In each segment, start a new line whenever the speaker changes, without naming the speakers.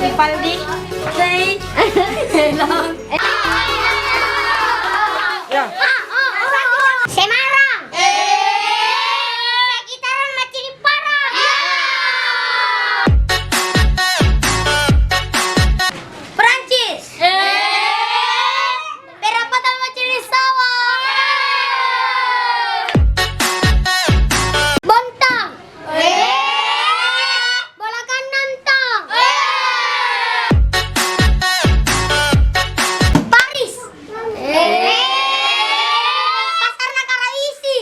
Ipaldi, say, long.
Ya.
Semarang. Sekitaran Macini Parang. Perancis. Perapatan Macini Sawah. Bontang. Bolakan Nantang. Paris. Pasar Nakaraisi.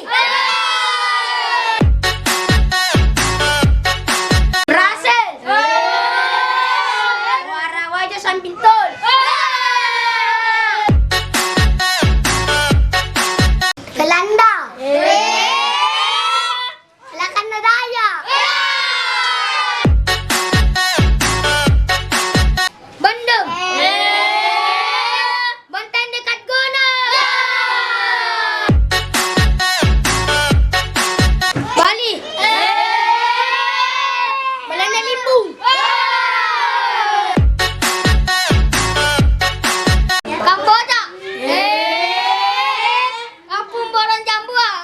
Brussels. Muara Wajah Sampintol. Belanda. Silakan Nadaya. Bandung. Banten dekat gunung. Bali. Belanda Limbung. Kamboja. Kampung Borong Jambuang.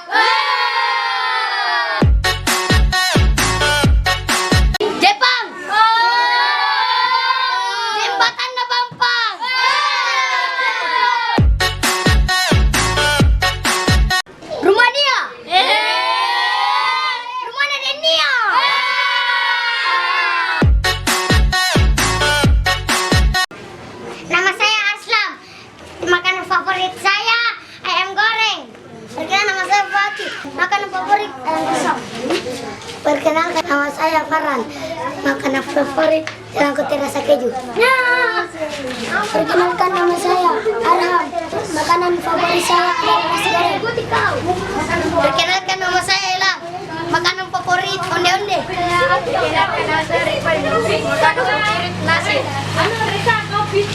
Jepang. Jembatan Nabampang. Rumania. Rumania Denia. Nama saya Aslam. Makanan favorit saya ayam goreng. Perkenalkan nama saya Fatih. Makanan favorit ayam besar. Perkenalkan nama saya Farhan. Makanan favorit jerangkut rasa keju. Nah. Perkenalkan nama saya Arham. Makanan favorit saya adalah nasi goreng. Perkenalkan nama saya Elang. Makanan favorit onde-onde. Perkenalkan nama saya Rifai. Makanan favorit nasi.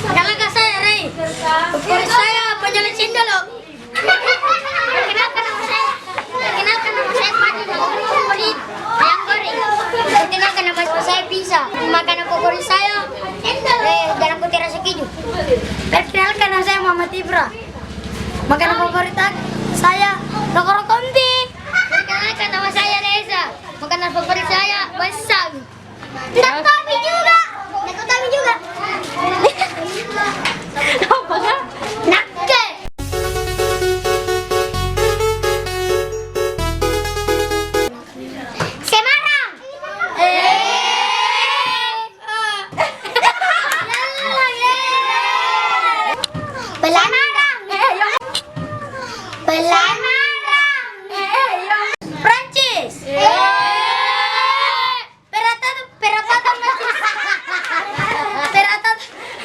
Perkenalkan saya Rey. Favorit saya penyelit cendolok. Perkenalkan nama saya Fatih. Makanan favorit ayam goreng. Perkenalkan nama saya Pisa. Makanan favorit saya jarang putih rasa keju. Perkenalkan nama saya Muhammad Ibra. Makanan favorit saya rokok kombi. Perkenalkan nama saya Reza. Makanan favorit saya basang. Nakutami juga. Apa kan? Nakke. Semarang. Perancis.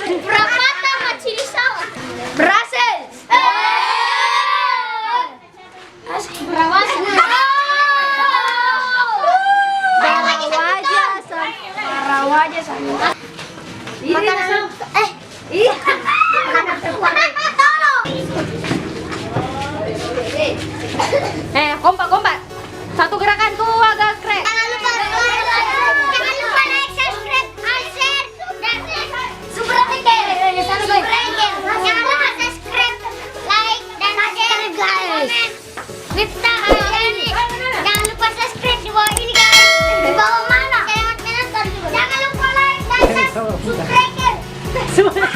Perapatan Macini Sawah. Brussels. Wajah sama. Makanan kompak. Satu gerakan tuh agak keren. Jangan lupa like, subscribe, share, dan subscribe. Jangan lupa subscribe, like, dan share, guys. Jangan lupa subscribe di bawah ini, guys. Di bawah mana? Jangan lupa like dan subscribe.